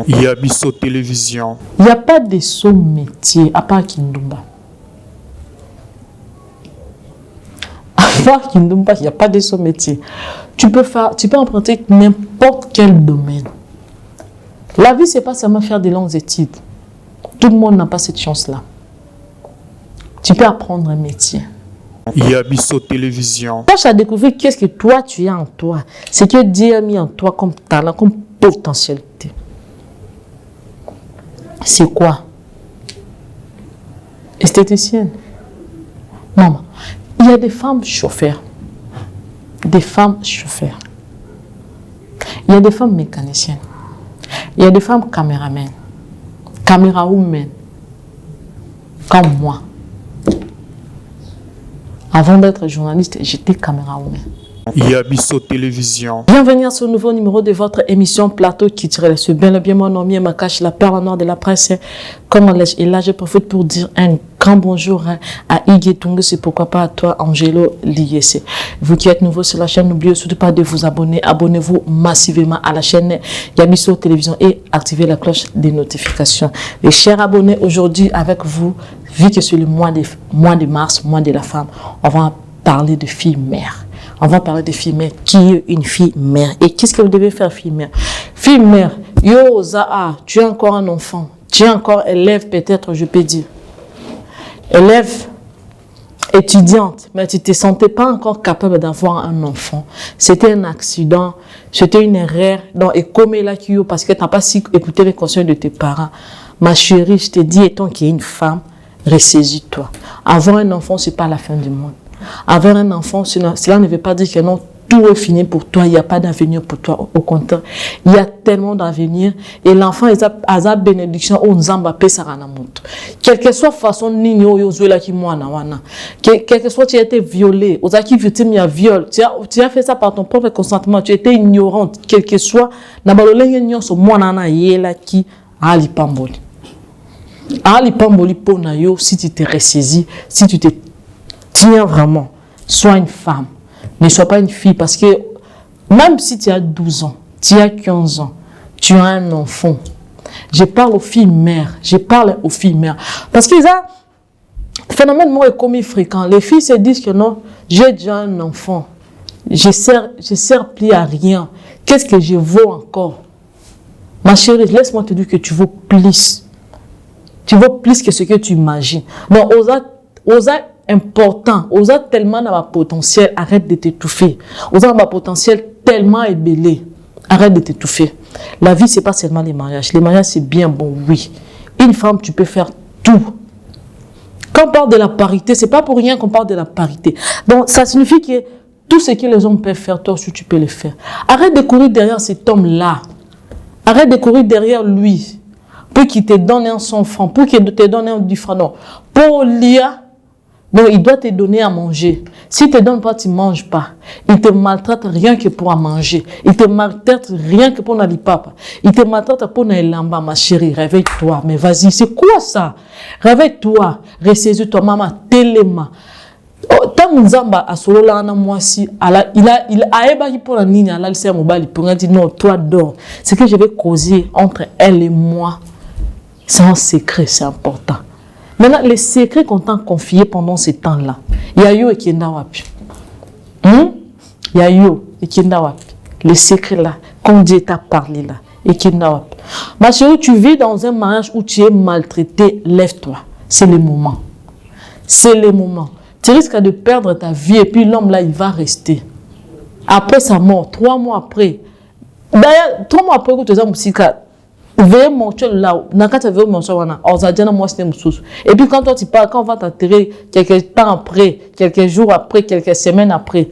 Il y a Bisso Télévision. Il n'y a pas de saut métier à part Kindumba. À part Kindumba, il n'y a pas de saut métier. Tu peux emprunter n'importe quel domaine. La vie, ce n'est pas seulement faire des longues études. Tout le monde n'a pas cette chance-là. Tu peux apprendre un métier. Il y a Bisso Télévision. Cherche à découvrir qu'est-ce que toi, tu as en toi. Ce que Dieu a mis en toi comme talent, comme potentialité. C'est quoi? Esthéticienne. Maman, il y a des femmes chauffeurs. Des femmes chauffeurs. Il y a des femmes mécaniciennes. Il y a des femmes caméramens. Camérawomen. Comme moi. Avant d'être journaliste, j'étais camérawoman. Il y a Bisso Télévision. Bienvenue à ce nouveau numéro de votre émission Plateau qui tire le bien le bien mon nom est Makache, la perle noire de la presse. Comment l'ai-je? Et là, je profite pour dire un grand bonjour à Iggy Tungu, c'est pourquoi pas à toi, Angelo Liese. Vous qui êtes nouveau sur la chaîne, n'oubliez surtout pas de vous abonner. Abonnez-vous massivement à la chaîne Yabisso Télévision et activez la cloche des notifications. Les chers abonnés, aujourd'hui avec vous, vu que c'est le mois de mars, mois de la femme, on va parler de filles mères. On va parler de fille mère. Qui est une fille mère? Et qu'est-ce que vous devez faire, fille mère? Fille mère, yo, Zaha, tu es encore un enfant. Tu es encore élève, peut-être, je peux dire. Élève, étudiante, mais tu ne te sentais pas encore capable d'avoir un enfant. C'était un accident, c'était une erreur. Donc, et comme là, parce que tu n'as pas si écouté les conseils de tes parents. Ma chérie, je te dis, étant qu'il y a une femme, ressaisis-toi. Avoir un enfant, ce n'est pas la fin du monde. Avoir un enfant, cela ne veut pas dire que non, tout est fini pour toi, il n'y a pas d'avenir pour toi. Au contraire, il y a tellement d'avenir. Et l'enfant, il a sa bénédiction, on zamba pe saranamoto. Quelle que soit façon nino yozuela ki mwana wana. Quel que soit tu as été violé, aux qui victime ya viol, tu as fait ça par ton propre consentement, tu étais ignorante, quel que soit na balolenge nyonso mwana na yela ki ali pamboli. Ali pamboli pona yo si tu te ressaisis, si tu te tiens vraiment, sois une femme, ne sois pas une fille, parce que même si tu as 12 ans, tu as 15 ans, tu as un enfant. Je parle aux filles mères, parce que ça, phénomène moi est commis fréquent. Les filles se disent que non, j'ai déjà un enfant, je sers plus à rien. Qu'est-ce que je vaux encore? Ma chérie, laisse-moi te dire que tu vaux plus. Tu vaux plus que ce que tu imagines. Donc, osa important, osa tellement dans ma potentiel, arrête de t'étouffer. Osa dans ma potentiel tellement ébélé, arrête de t'étouffer. La vie, c'est pas seulement les mariages. Les mariages, c'est bien bon, oui. Une femme, tu peux faire tout. Quand on parle de la parité, c'est pas pour rien qu'on parle de la parité. Donc, ça signifie que tout ce que les hommes peuvent faire, toi aussi, tu peux le faire. Arrête de courir derrière cet homme-là. Arrête de courir derrière lui. Pour qu'il te donne un son franc, pour qu'il te donne un du franc. Non. Pour l'IA, donc, il doit te donner à manger. S'il ne te donne pas, tu ne manges pas. Il te maltraite rien que pour à manger. Il te maltraite rien que pour n'aller papa. Il te maltraite pour n'aller lamba, ma chérie. Réveille-toi. Mais vas-y, c'est quoi ça? Réveille-toi. Ressaisis-toi, maman. Téléma. Tant Nzamba a solo là en moi si il a ébaki pour la ligne à l'alcer mobile pour dire non, toi dors. Ce que je vais causer entre elle et moi, c'est un secret, c'est important. Maintenant, les secrets qu'on t'a confiés pendant ce temps-là, il y a eu et qui est wapi. Il y a eu et qui est wapi. Les secrets là, comme Dieu t'a parlé là, et qui est wapi. Ma chérie, tu vis dans un mariage où tu es maltraité, lève-toi. C'est le moment. C'est le moment. Tu risques de perdre ta vie et puis l'homme là, il va rester. Après sa mort, 3 mois après. D'ailleurs, 3 mois après, tu as un psychiatre. Veuillez montrer là, et puis quand toi tu pars, quand on va t'enterrer quelques temps après, quelques jours après, quelques semaines après,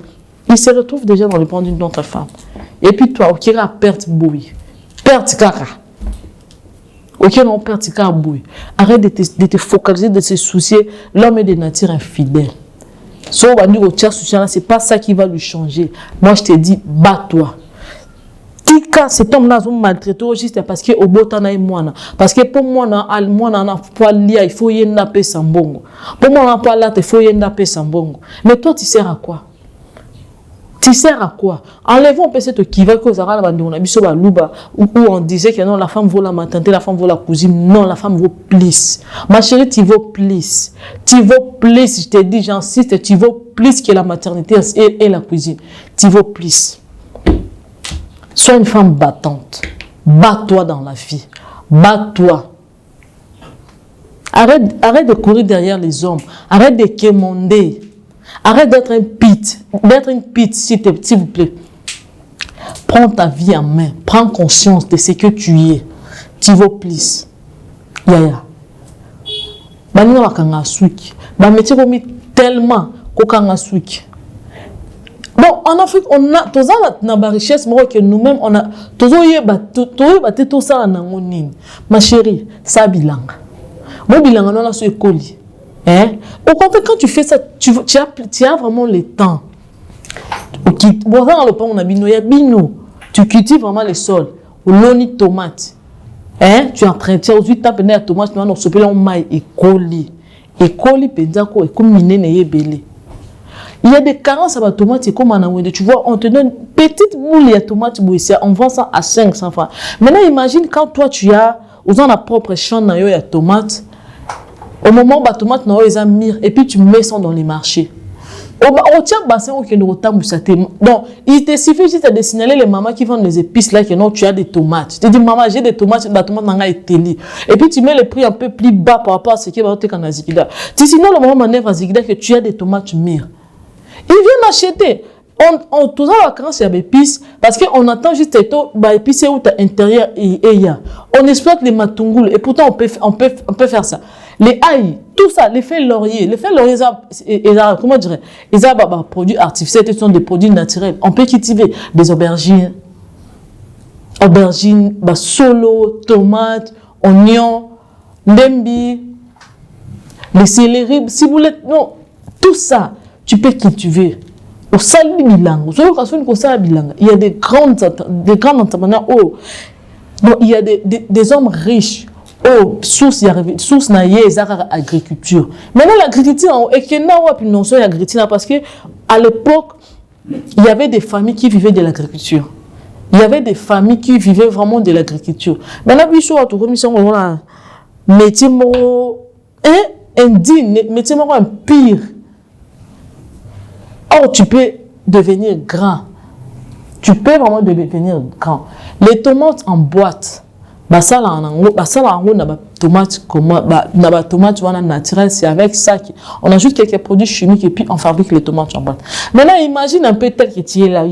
il se retrouve déjà dans le banc d'une autre femme. Et puis toi, ok, là, perte bouille. Perte caca. Ok, non, perte caca bouille. Arrête de te focaliser, de se soucier. L'homme est de nature infidèle. Si on va dire au tiers soutien là, c'est pas ça qui va lui changer. Moi, je te dis, bats-toi. Quand cet homme-là a maltraité juste parce que au botana et moi parce que pour moi na pas lia il faut y naper sambongo pour moi na pas là il faut y naper sambongo mais toi tu sers à quoi Tu sers à quoi? Enlevons un peu cette équivoque où on disait que non, la femme vaut la maternité, la femme vaut la cousine. Non, la femme vaut plus. Ma chérie, tu vaux plus. Tu vaux plus, je te dis, j'insiste, tu vaux plus que la maternité et la cuisine. Tu vaux plus. Sois une femme battante. Bats-toi dans la vie. Bats-toi. Arrête de courir derrière les hommes. Arrête de quémander. Arrête d'être un pit. D'être une pit, s'il vous plaît. Prends ta vie en main. Prends conscience de ce que tu es. Tu vaux plus. Yaya. Banina wakanga suki. Ba métier comme tellement kokanga suki. Bon, en Afrique, on a tous la richesse, mais que nous-mêmes, on a tout ça en ma chérie, ça bilanga. Moi, bilanga, on a ce colis. Hein? Au contraire, quand tu fais ça, tu as vraiment le temps. Bon, dans le pain, on a bino. Tu cultives vraiment les sols. Ou l'oni tomate. Hein? Tu entretiens aux 8 ans, tu as tomate, tu as un maïs et colis. Et colis, pendako, et comme miné, belé. Il y a des carences à la tomate, c'est comme en Amérique. Tu vois, on te donne une petite boule de tomate, on vend ça à 500 francs. Maintenant, imagine quand toi, tu as, usant la propre champ de tomate, au moment où la tomate est mûre, et puis tu mets ça dans les marchés. Au tient bassin au donc, il te suffit juste de signaler les mamans qui vendent les épices là que non, tu as des tomates. Tu dis, maman, j'ai des tomates, la tomate n'a été télé. Et puis tu mets le prix un peu plus bas par rapport à ce qui est en Azikida. Tu signales le moment manœuvre à Azikida que tu as des tomates mûres. Ils viennent acheter. On tous les vacances, il y a des épices parce qu'on attend juste les épices où tu as intérieur et il y a. On exploite les matungoules et pourtant on peut faire ça. Les ail, tout ça, les feuilles laurier, comment dirais, ils ont des produits artificiels, ce sont des produits naturels. On peut cultiver des aubergines, solo, tomates, oignons, ndembi, les céleri, si vous voulez, non, tout ça. Tu peux cultiver. Au sali bilang, il y a des grands entrepreneurs. Oh, bon, il y a des hommes riches. Oh, source agriculture. Maintenant l'agriculture et que non c'est l'agriculture parce que à l'époque il y avait des familles qui vivaient de l'agriculture. Il y avait des familles qui vivaient vraiment de l'agriculture. Maintenant biso à tout comme ça on a métier indigne, métier pire. Or, tu peux devenir grand. Tu peux vraiment devenir grand. Les tomates en boîte, tomate naturelle, c'est avec ça qu'on ajoute quelques produits chimiques et puis on fabrique les tomates en boîte. Maintenant, imagine un peu tel que tu es là,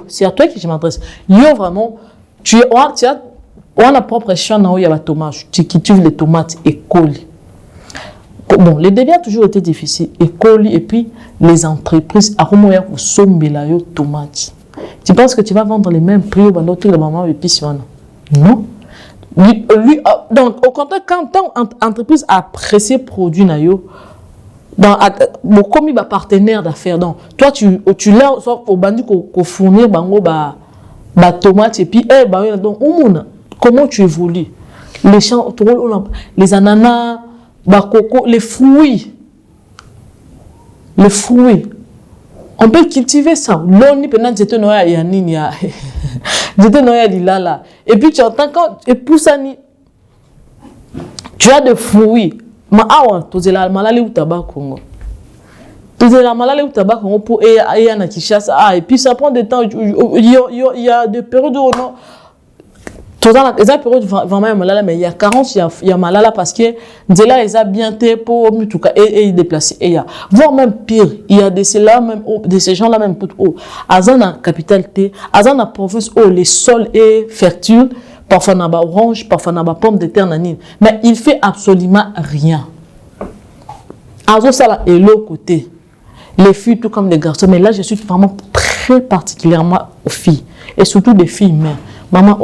c'est à toi que je m'adresse. Vraiment, tu as la propre champ où il y a la tomate, tu cultives les tomates et colis. Bon, les débuts ont toujours été difficiles. Et puis, les entreprises, à comment ils sont tomates. Tu penses que tu vas vendre les mêmes prix au bandeau de la maman et puis non. Donc, au contraire, quand l'entreprise apprécie produit comme il va partenaire d'affaires. Donc, toi, tu l'as au bandeau qu'on fournit tomate et puis, donc, comment tu évolues? Les champs, les ananas, coco, les fruits. On peut cultiver ça. L'on pendant j'étais noya yanini ya. J'étais noya lilala. Et puis tu entends quand et poussani. Tu as des fruits. Ma awa tozela malale ou tabac Congo. Tozela malale ou tabac Congo pour et na Kinshasa. Et puis ça prend des temps. Il y a des périodes où non. Les périodes vraiment malala, mais il y a carence, il y a malala parce que là ils ont bien été pour et déplacer. Et il y a voire même pire, il y a de ces gens là même pour Azana capitale T, Azana province où les sols est fertile, parfois n'a pas orange, parfois n'a pas pomme de terre nanine, mais il fait absolument rien. Azo ça là est l'autre côté. Les filles tout comme les garçons, mais là je suis vraiment très particulièrement aux filles et surtout des filles mères. Maman,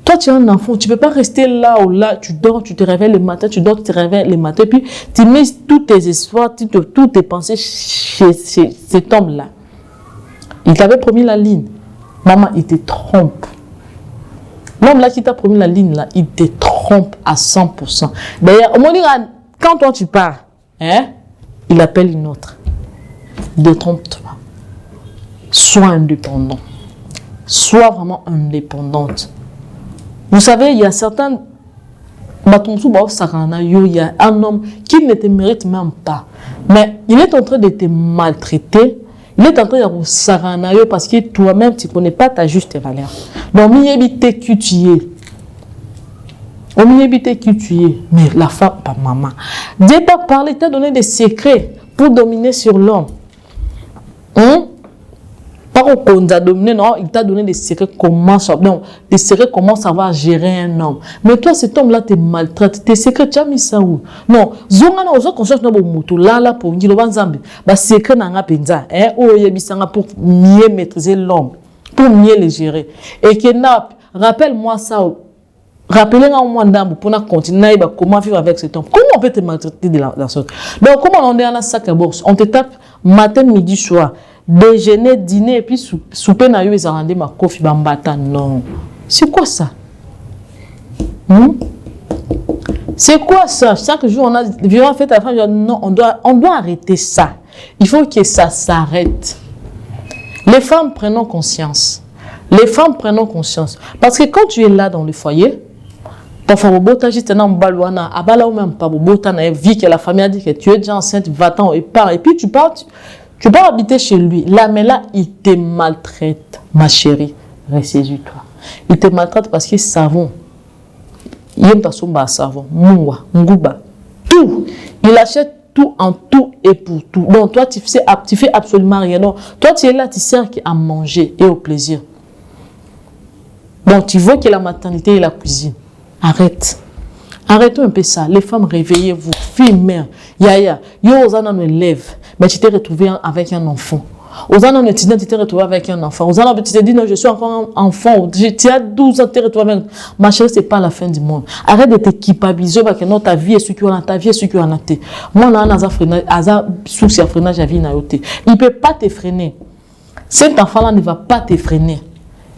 toi, tu es un enfant, tu ne peux pas rester là ou là, tu dors, tu te réveilles le matin, tu dors, tu te réveilles le matin, puis tu mets tous tes espoirs, toutes tes pensées chez cet homme-là. Il t'avait promis la ligne. Maman, il te trompe. L'homme-là qui t'a promis la ligne, là, il te trompe à 100%. D'ailleurs, on dira, quand toi tu pars, il appelle une autre. Détrompe-toi. sois indépendant. Sois vraiment indépendante. Vous savez, il y a certains... Il y a un homme qui ne te mérite même pas. Mais il est en train de te maltraiter. Il est en train de te parce que toi-même, tu ne connais pas ta juste valeur. Donc, il évite qui tu es. On évite qui tu es. Mais la femme, pas maman. Dieu t'a parlé, t'a donné des secrets pour dominer sur l'homme. Pas qu'on t'a dominé, non, il t'a donné des secrets comment savoir gérer un homme. Mais toi, cet homme-là te maltraite. Tes secrets, tu as mis ça où? Non, zongana ozo conscience na bomuto là pour ngilo banzambe. Ba secret na nga penza, o yebisanga pour mieux maîtriser l'homme, pour mieux le gérer. Et que rappelle-moi ça. Rappelez-moi au moins d'âme pour continuer comment vivre avec cet homme. Comment on peut te maltraiter de la sorte? Donc, comment on est à la sac à bourse? On te tape matin, midi, soir. Déjeuner, dîner, et puis souper, na yo, ils ont rendu ma coffee bambata. Non. C'est quoi ça? C'est quoi ça? Chaque jour, on a vivant fait à la fin, non, on doit arrêter ça. Il faut que ça s'arrête. Les femmes prenons conscience. Les femmes prenons conscience. Parce que quand tu es là dans le foyer, parfois, juste un balouana, abala ou même pas, vie que la famille a dit que tu es déjà enceinte, va-t'en et pars. Et puis tu pars habiter chez lui. Là, mais là, il te maltraite, ma chérie. Ressaisis-toi. Il te maltraite parce que savon. Il aime ta somba savon. Mungwa, nguba. Tout. Il achète tout en tout et pour tout. Donc, toi, tu fais absolument rien. Donc, toi, tu es là, tu sers à manger et au plaisir. Donc, tu vois que la maternité et la cuisine. Arrête. Arrêtons un peu ça. Les femmes, réveillez-vous. Filles, mères. Yaya. Yo, Ozana me lève. Mais tu t'es retrouvé avec un enfant. Ozana me dit, tu t'es retrouvé avec un enfant. Ozana tu t'es dit, non, je suis encore un enfant. Tu as 12 ans, tu t'es retrouvé avec. Ma chérie, ce n'est pas la fin du monde. Arrête de te culpabiliser parce que non, ta vie est ce qu'on a, ta vie est ce qu'on a. Moi, là, souci à freinage, il ne peut pas te freiner. Cet enfant-là ne va pas te freiner.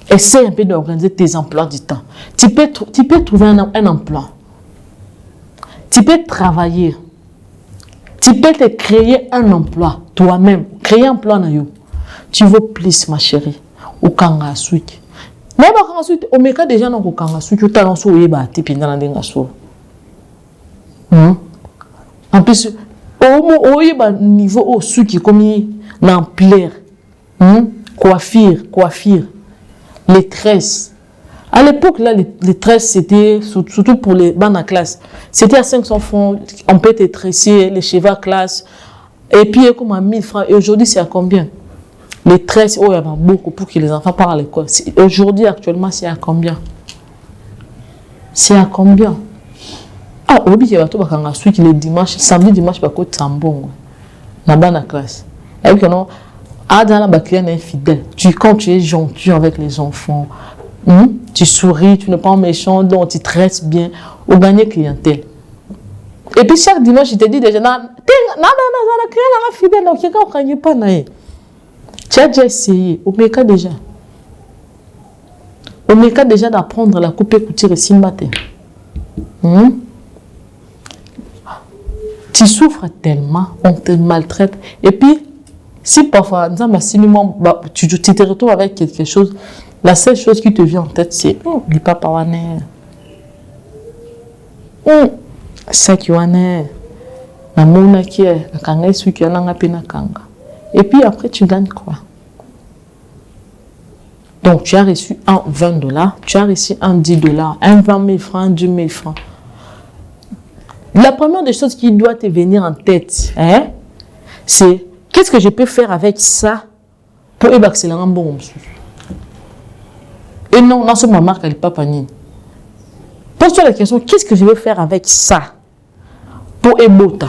Essaye un peu d'organiser tes emplois du temps. Tu peux trouver un emploi. Tu peux travailler. Tu peux te créer un emploi toi-même. Créer un emploi. Tu veux plus, ma chérie. Au Kangaswik. Mais au Kangaswik, au Meka déjà, au Kangaswik, tu as lancé au Yeba, tu peux dans en plus, au Yeba, niveau au Suki, comme l'ampleur. Coiffure. Les tresses. À l'époque, là, les tresses, c'était surtout pour les bancs en classe. C'était à 500 francs, on peut te tresser, les cheveux à classe. Et puis, comme à 1000 francs. Et aujourd'hui, c'est à combien? Les tresses, oh, il y a beaucoup pour que les enfants partent à l'école. Aujourd'hui, actuellement, c'est à combien? C'est à combien? Ah, aujourd'hui, il y a tout le dimanche, samedi, dimanche, il y a tout Tambon. Dans la banc en classe. Et puis, non, la client est fidèle. Quand tu es gentil avec les enfants, tu souris, tu n'es pas méchant, donc tu traites bien, au gagner clientèle. Et puis chaque dimanche, il te dit déjà, non, la client est fidèle, donc il ne gagne pas. Tu as déjà essayé, au Meka déjà. Au Meka déjà d'apprendre la coupe et couture et matin. Tu souffres tellement, on te maltraite. Et puis, si parfois, tu te retrouves avec quelque chose, la seule chose qui te vient en tête, c'est « papa wane ». Ça qui wane. Et puis après, tu gagnes quoi? Donc, tu as reçu un 20 $, tu as reçu un 10 $, un 20 000 francs, un 10 000 francs. La première des choses qui doit te venir en tête, c'est qu'est-ce que je peux faire avec ça pour accélérer un bon monsieur? Et non, ce moment, elle n'est pas panique. Pose-toi la question, qu'est-ce que je vais faire avec ça pour ébota?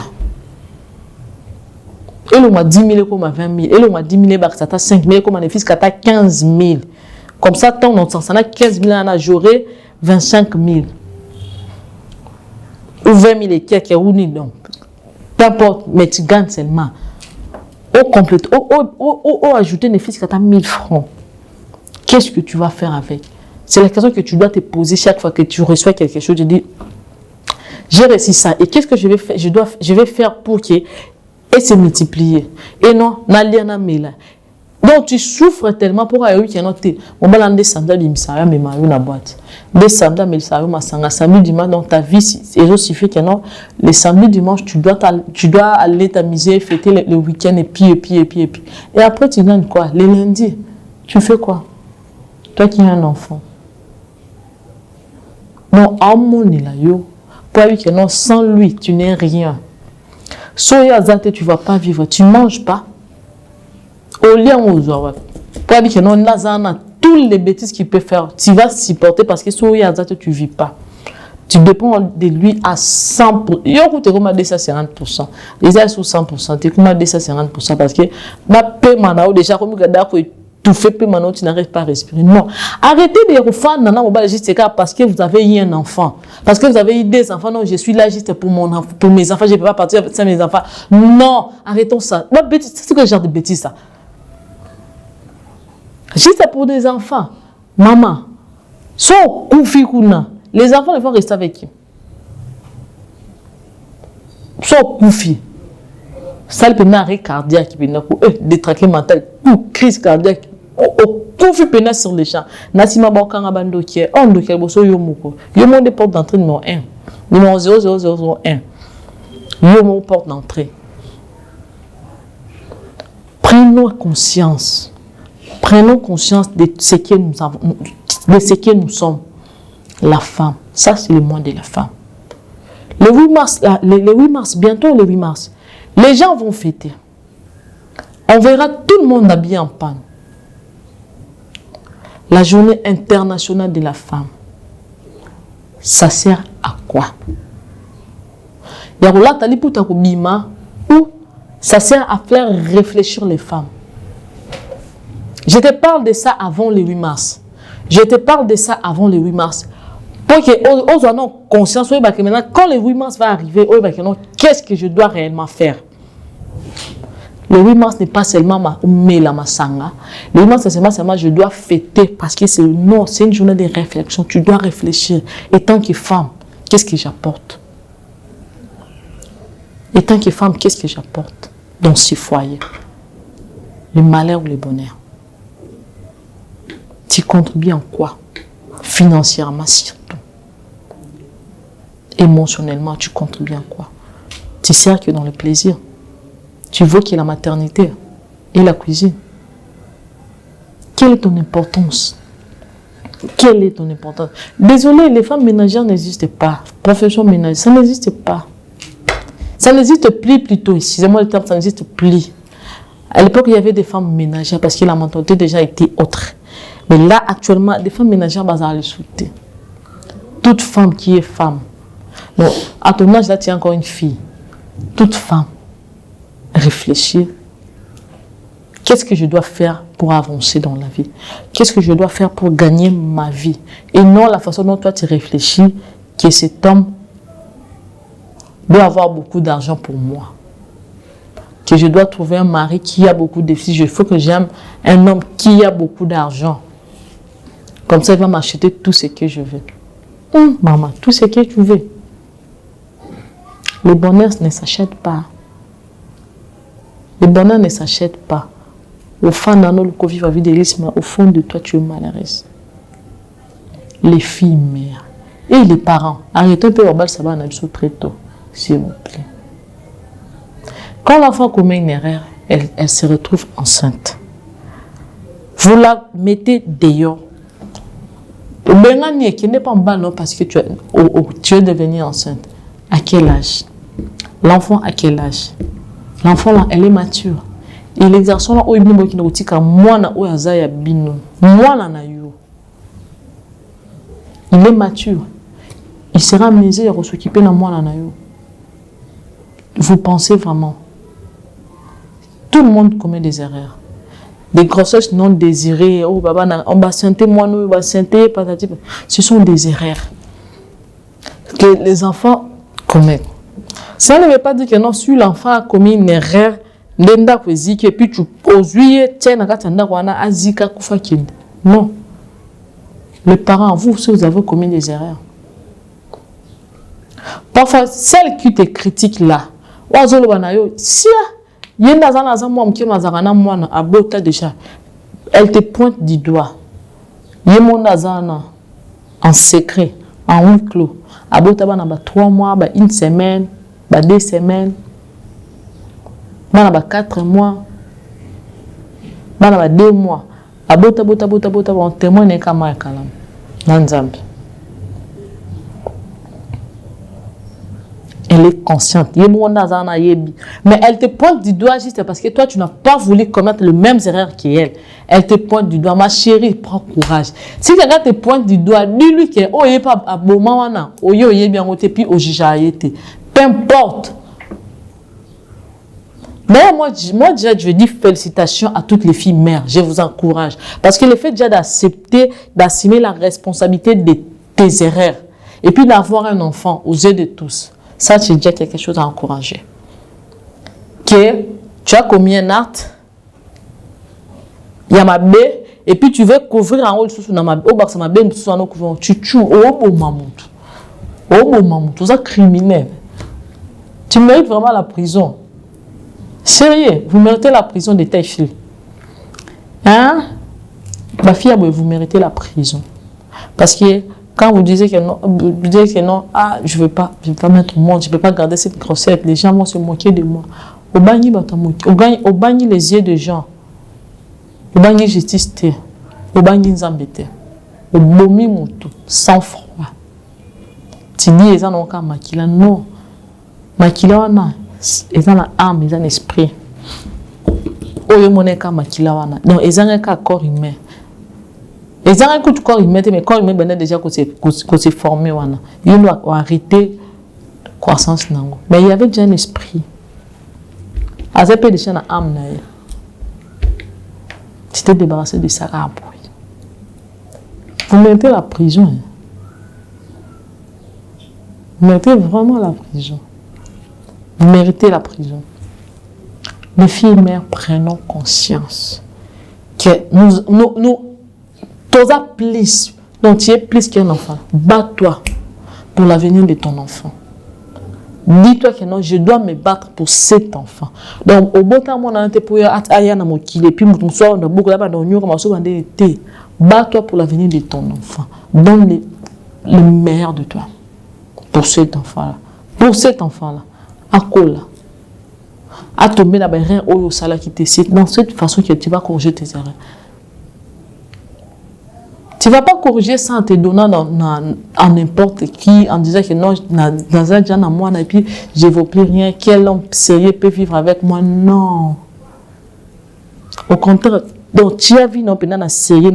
Et l'on m'a 10 000 comme à 20 000. Et l'on m'a 10 000 ça t'a 5 000 comme à fils qui t'a 15 000. Comme ça, tant on s'en a 15 000, on a j'aurai 25 000. Ou 20 000 et quelques, ou ni donc. Peu importe, mais tu gagnes seulement. Au ajouter des fils qui t'a 1000 francs. Qu'est-ce que tu vas faire avec? C'est la question que tu dois te poser chaque fois que tu reçois quelque chose. Je dis, j'ai réussi ça. Et qu'est-ce que je vais faire? Je vais faire pour que et se multiplier. Et non, n'allez pas là. Donc tu souffres tellement pour aller qu'il y a notre on va l'en descendre bimsaya mais mario na boîte descendre mais ça ma sanga samedi dimanche dans ta vie c'est aussi fait que non les samedi dimanche tu dois aller t'amuser fêter le week-end et puis et après tu gagnes quoi les lundis tu fais quoi toi qui es un enfant non à mon là yo pour lui que non sans lui tu n'es rien soya zate tu vas pas vivre tu manges pas au lien aux oies pour dire que non là tous les bêtises qu'il peut faire tu vas supporter parce que soya zate tu vis pas tu dépends de lui à 100%. Yo coûte comme à 250%. Les aides sous 100%, tu comme à 250% parce que ma paiement là déjà comme gada ko tout fait paiement tu n'arrives pas à respirer. Non, arrêtez de refaire nana mobile juste parce que vous avez eu un enfant. Parce que vous avez eu des enfants. Non, je suis là juste pour pour mes enfants, je ne peux pas partir avec mes enfants. Non, arrêtons ça. C'est quel genre de bêtise ça? Juste pour des enfants. Maman, so koufi kuna. Les enfants, ils vont rester avec qui? Soit koufi. Ça, il peut y arrêt cardiaque, détraqué mental, crise cardiaque. Koufi pénal sur les champs. Nassima Bankanga Bandokier, on doit qu'il Yomoko. Yomo des portes d'entrée numéro 1. Numéro 00001. Yomo porte d'entrée. Prenons conscience. Prenons conscience de ce que nous avons, de ce que nous sommes. La femme, ça c'est le mois de la femme. Le 8 mars, le 8 mars, bientôt le 8 mars, les gens vont fêter. On verra tout le monde habillé en panne. La journée internationale de la femme, ça sert à quoi? Yaroula tali puta ko bima ou ça sert à faire réfléchir les femmes. Je te parle de ça avant le 8 mars. Je te parle de ça avant le 8 mars. Pour que aux gens conscience, maintenant, quand le 8 mars va arriver, qu'est-ce que je dois réellement faire? Le 8 mars n'est pas seulement la masanga. Le 8 mars, c'est seulement je dois fêter parce que c'est une journée de réflexion. Tu dois réfléchir. Et tant que femme, qu'est-ce que j'apporte? Et tant que femme, qu'est-ce que j'apporte dans ces foyers? Le malheur ou le bonheur? Tu contribues en quoi? Financièrement surtout. Émotionnellement, tu contribues en quoi? Tu sers que dans le plaisir. Tu veux qu'il y ait la maternité et la cuisine. Quelle est ton importance? Quelle est ton importance? Désolé, les femmes ménagères n'existent pas. Profession ménagère, ça n'existe pas. Ça n'existe plus plutôt. Excusez-moi le terme, ça n'existe plus. À l'époque, il y avait des femmes ménagères parce que la mentalité déjà était autre. Mais là, actuellement, des femmes ménagères, bah, les sauter. Toute femme qui est femme. Donc, à ton âge, là, tu es encore une fille. Toute femme, réfléchir. Qu'est-ce que je dois faire pour avancer dans la vie? Qu'est-ce que je dois faire pour gagner ma vie? Et non la façon dont toi, tu réfléchis que cet homme doit avoir beaucoup d'argent pour moi. Que je dois trouver un mari qui a beaucoup de filles. Il faut que j'aime un homme qui a beaucoup d'argent. Comme ça, il va m'acheter tout ce que je veux. Maman, tout ce que tu veux. Le bonheur ne s'achète pas. Le bonheur ne s'achète pas. Au fond au fond de toi, tu es malheureuse. Les filles mères et les parents. Arrêtez un peu au bal, ça va en aller très tôt, s'il vous plaît. Quand l'enfant commet une erreur, elle se retrouve enceinte. Vous la mettez dehors. Le qui n'est pas en bas, non, parce que tu es devenue enceinte. À quel âge? L'enfant, à quel âge? L'enfant, là, elle est mature. Et les garçons, là, ils il est mature. Il sera amusé à s'occuper de moi. Vous pensez vraiment? Tout le monde commet des erreurs. Des grossesses non désirées. Oh, baba, on va sentir moi, nous, on va sentir, patati. Ce sont des erreurs que les enfants commettent. Ça ne veut pas dire que non, si l'enfant a commis une erreur, et puis tu poses, non. Les parents, vous, si vous avez commis des erreurs. Parfois, celles qui te critiquent là, si déjà. Elle te pointe du doigt. En secret, en huis clos. Abota bana ba 3 mois, ba 1 semaine, ba 2 semaines. Bana ba 4 mois. Bana ba 2 mois. Abota on témoigne kama kalam. Nanzambe. Elle est consciente. Mais elle te pointe du doigt juste parce que toi, tu n'as pas voulu commettre les mêmes erreurs qu'elle. Elle te pointe du doigt. Ma chérie, prends courage. Si quelqu'un te pointe du doigt, dis-lui que oh, il pas à bon moment, oh, il est bien, puis au été. Peu importe. Mais moi, déjà, je dis félicitations à toutes les filles mères. Je vous encourage. Parce que le fait déjà d'accepter, d'assumer la responsabilité de tes erreurs, et puis d'avoir un enfant aux yeux de tous, ça, c'est déjà quelque chose à encourager. Que tu as commis un acte, il y a ma baie, et puis tu veux couvrir en haut de ma baie, tu tues, tu es criminel. Tu mérites vraiment la prison. Sérieux, vous méritez la prison de tes filles. Hein? Ma fille, vous méritez la prison. Parce que quand vous disiez que non, ah, je ne veux pas mettre au monde, je ne peux pas garder cette grossesse, les gens vont se moquer de moi. Au bagni les yeux des gens. Au bagni justice, au bagni zambete. Au bomi moto, sans froid. Tu dis, ils ont encore makila. Non. Makila wana, ils ont l'âme, ils ont l'esprit. Oyo moneka makila wana. Donc, ils ont un corps humain. Et ça, un corps humain, mais corps humain, déjà qu'on s'est formé. Il doit arrêter la croissance. Mais il y avait déjà un esprit. À ce peu de gens âme. Tu t'es débarrassé de ça. Vous méritez la prison. Vous méritez vraiment la prison. Vous méritez la prison. Les filles mères, prenons conscience que nous plus, donc tu es plus qu'un enfant. Bats-toi pour l'avenir de ton enfant. Dis-toi que non, je dois me battre pour cet enfant. Donc, au bon temps, on a été pour et puis on a beaucoup là-bas, bats-toi pour l'avenir de ton enfant. Donne le meilleur de toi pour cet enfant-là. Pour cet enfant-là. À quoi là? À tomber là-bas, rien au salaire qui te cite. Dans cette façon que tu vas corriger tes erreurs. Tu ne vas pas corriger ça en te donnant à n'importe qui, en disant que non, et puis je ne vaux plus rien, quel homme sérieux peut vivre avec moi? Non. Au contraire, donc tu as vu non, sérieux,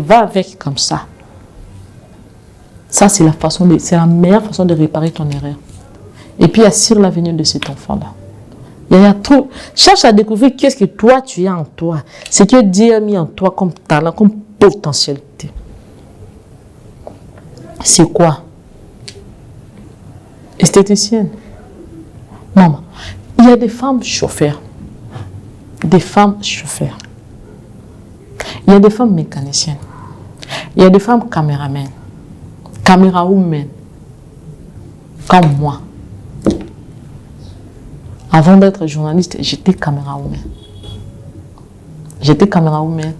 va avec comme ça. Ça, c'est la meilleure façon de réparer ton erreur. Et puis assure l'avenir de cet enfant-là. Il y a trop. Cherche à découvrir qu'est-ce que toi tu as en toi. Ce que Dieu a mis en toi comme talent, comme potentialité. C'est quoi? Esthéticienne. Maman, il y a des femmes chauffeurs. Des femmes chauffeurs. Il y a des femmes mécaniciennes. Il y a des femmes caméramens. Camérawomen. Comme moi. Avant d'être journaliste, j'étais camérawoman. J'étais camérawoman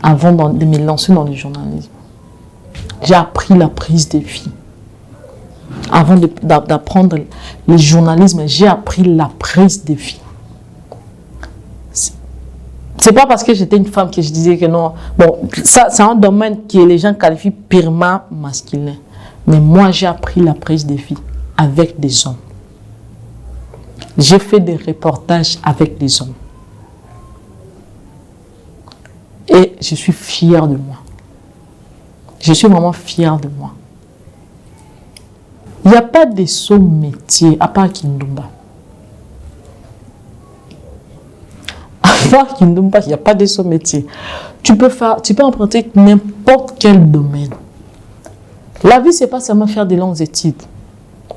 avant de me lancer dans le journalisme. J'ai appris la prise de vie. Avant d'apprendre le journalisme, j'ai appris la prise de vie. C'est pas parce que j'étais une femme que je disais que non. Bon, ça, c'est un domaine que les gens qualifient purement masculin. Mais moi, j'ai appris la prise de vie avec des hommes. J'ai fait des reportages avec des hommes. Et je suis fière de moi. Je suis vraiment fière de moi. Il n'y a pas de saut métier à part Kindumba. À part Kindumba, il n'y a pas de saut métier. Tu peux emprunter n'importe quel domaine. La vie, ce n'est pas seulement faire des longues études.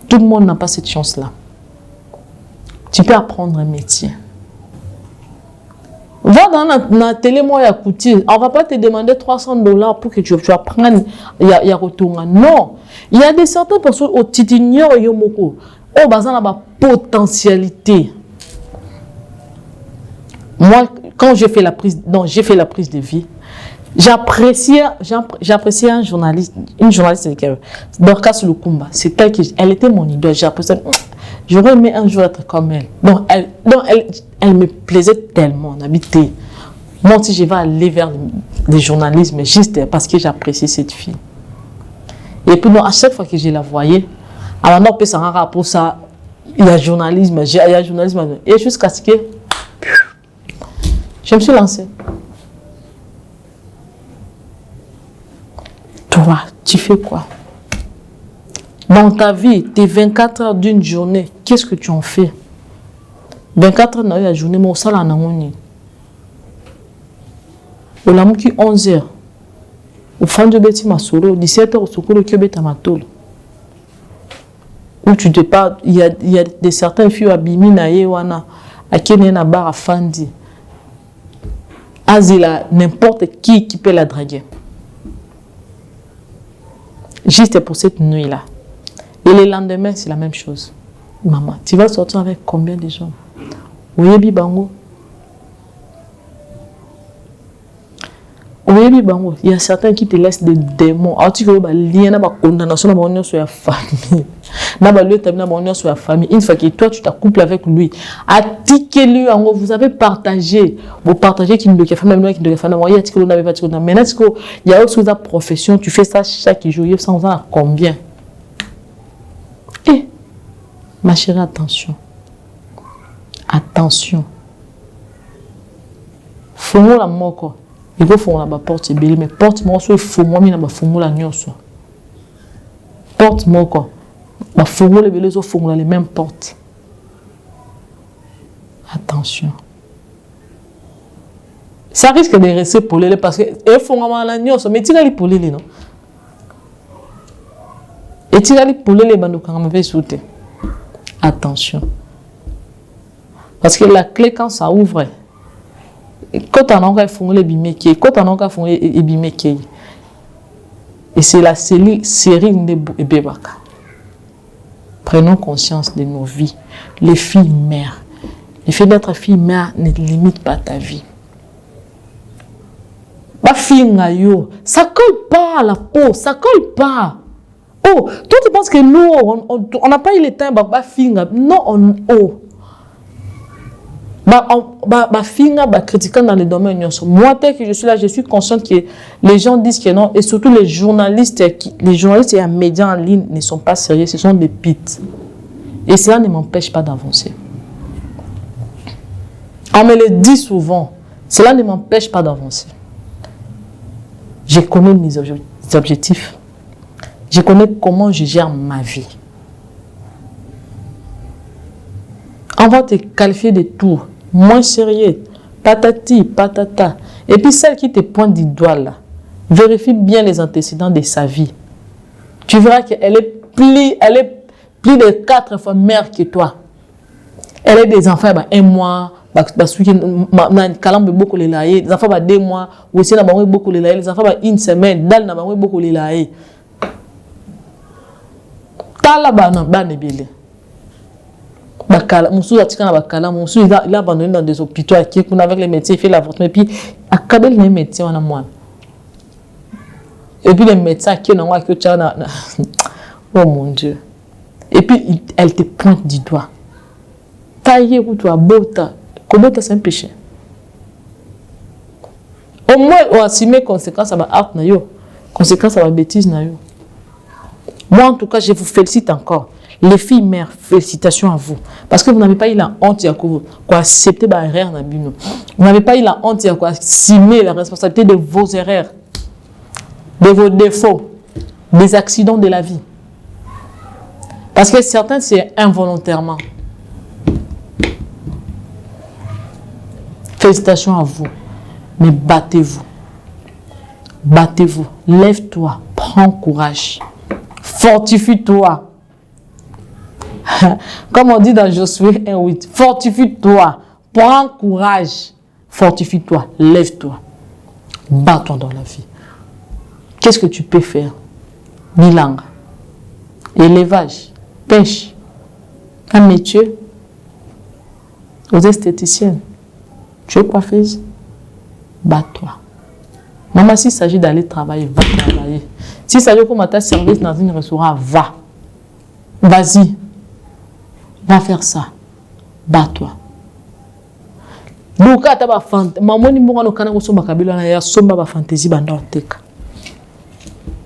Tout le monde n'a pas cette chance-là. Tu peux apprendre un métier. Va dans la télé, moi, on ne va pas te demander $300 pour que tu apprennes à retourner. Non. Il y a des certaines personnes au titignon et au moko. Oh, bazan la potentialité. Moi, quand j'ai fait la prise de vie, j'appréciais une journaliste Dorcas Lukumba. Elle était mon idole. J'appréciais. J'aurais aimé un jour être comme elle. Donc elle me plaisait tellement. On habitait. Moi aussi, je vais aller vers le journalisme juste parce que j'appréciais cette fille. Et puis, à chaque fois que je la voyais, alors on peut s'en rendre pour ça. Il y a journalisme. Et jusqu'à ce que je me suis lancée. Toi, tu fais quoi? Dans ta vie, tes 24 heures d'une journée, qu'est-ce que tu en fais? 24 heures dans la journée, mais au salon, on est. Au lamu qui 11 heures. Au fond de bêtis ma solo, 17 heures au secours le kebet à ma tôle. Où tu te parles, il y a des certaines filles à Bimina et Wana, à Kenena Bar à Fandi. Azila, n'importe qui peut la draguer. Juste pour cette nuit-là. Et le lendemain, c'est la même chose. Maman, tu vas sortir avec combien de gens? Oyebi Bango. Oyebi Bango. Il y a certains qui te laissent des démons. Alors tu vois, il y a une condamnation sur la famille. Sur la famille. Une fois que toi, tu t'accouples avec lui, lui, vous avez partagé. Vous partagez qu'il ne fait même qui ne fait pas. Maintenant, il y a aussi la profession, tu fais ça chaque jour, sans en combien? Et, ma chérie, attention. Attention. Faut la mort. Il faut faire la porte, mais porte-moi, il faut moi, mais faut la nuit. Porte-moi, quoi. Les mêmes portes. Attention. Ça risque de rester pour les parce que il faut la nuit, mais tu vas les pour les non. Et tu vas les pour les bandes quand même sauter. Attention. Parce que la clé quand ça ouvre, quand on a fait les bimeki, quand on a fait les bimeki, et c'est la série de Bébaka. Prenons conscience de nos vies. Les filles mères. Le fait d'être fille mère ne limite pas ta vie. Ma fille, ça colle pas à la peau, ça colle pas. Oh, toi tu penses que nous, on n'a pas eu le temps, ma fille, non, ma fille, critiquant dans les domaines. Moi, tel que je suis là, je suis consciente que les gens disent que non, et surtout les journalistes et les médias en ligne ne sont pas sérieux, ce sont des pites. Et cela ne m'empêche pas d'avancer. On me le dit souvent, cela ne m'empêche pas d'avancer. Je connais mes objectifs. Je connais comment je gère ma vie. On va te qualifier de tout. Moins sérieux, patati, patata. Et puis celle qui te pointe du doigt là, vérifie bien les antécédents de sa vie. Tu verras qu'elle est plus de 4 fois mère que toi. Elle a des enfants, un mois, beaucoup les enfants 2 mois, aussi beaucoup les enfants une semaine, beaucoup les il a abandonné dans des hôpitaux avec les médecins, il fait l'avortement et puis accabé les médecins en moi. Et puis les médecins qui ont oh mon Dieu. Et puis elle te pointe du doigt. Taillé ou toi, bota. Comment c'est un péché? Au moins, on assume les conséquences à ma art, conséquences à ma bêtise. Moi, en tout cas, je vous félicite encore. Les filles mères, félicitations à vous. Parce que vous n'avez pas eu la honte de accepter les erreurs. Vous n'avez pas eu la honte d'assumer la responsabilité de vos erreurs, de vos défauts, des accidents de la vie. Parce que certains, c'est involontairement. Félicitations à vous. Mais battez-vous. Battez-vous. Lève-toi. Prends courage. Fortifie-toi. Comme on dit dans Josué 1:8. Fortifie-toi. Prends courage. Fortifie-toi. Lève-toi. Bats-toi dans la vie. Qu'est-ce que tu peux faire? Bilingue. Élevage. Pêche. Un métier. Aux esthéticiennes. Tu es coiffeuse? Bats-toi. Maman, s'il s'agit d'aller travailler, va travailler. S'il s'agit de ta service dans un restaurant, va. Vas-y. Va faire ça. Bats-toi. Luka ta ba fantaisie. Maman ni mbonga no kana kusomba kabila na ya somba ba fantaisie banda oteka.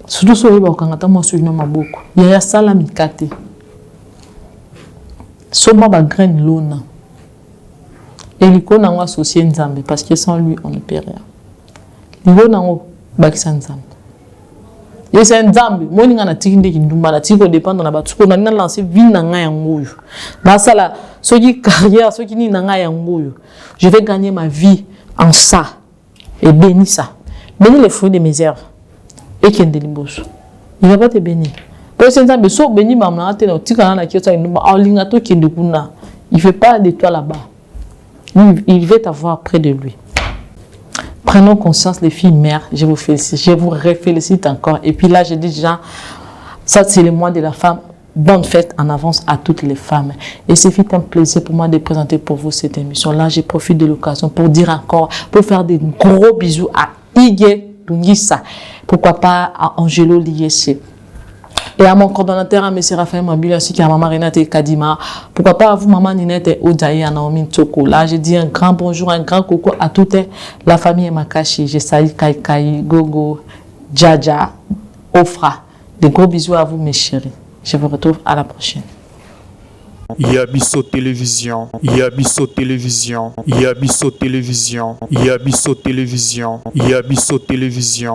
Surtout so yeba okangata mo so ino maboko. Ya sala mikate. Somba ba graine lona. Et l'icône en associé Nzambe parce que sans lui on ne peut rien. L'icône en bakisa Nzambe. Et c'est Nzambe, moi ni ngana tiki ndeki ndumba na tiko dépendre na batuko na lancer vie na nga ya ngoyo. Ba sala soki carrière soki ni na nga ya ngoyo. Je vais gagner ma vie en ça et bénis ça. Bénis les fruits de mes œuvres. Et qui est limboso. Il va pas te bénir. Parce que Nzambe so béni mamna te na tika na kiota ndumba alinga to kende kuna. Il fait pas de toi là-bas. Il veut t'avoir près de lui. Prenons conscience, les filles mères, je vous félicite, je vous félicite encore. Et puis là, je dis déjà, ça c'est le mois de la femme. Bonne fête en avance à toutes les femmes. Et c'est un plaisir pour moi de présenter pour vous cette émission-là. Je profite de l'occasion pour dire encore, pour faire des gros bisous à Ige Tungisa. Pourquoi pas à Angelo Liesse. Et à mon coordonnateur, à M. Raphaël Mabili, ainsi qu'à Maman Renate Kadima. Pourquoi pas à vous, Maman Ninette Odaye, à Naomi Ntoko. Là, je dis un grand bonjour, un grand coucou à toute la famille Makashi. Je salue Kai, Gogo, Djaja, Ofra. Des gros bisous à vous, mes chéris. Je vous retrouve à la prochaine. Yabiso Télévision, Yabiso Télévision, Yabiso Télévision, Yabiso Télévision, Yabiso Télévision.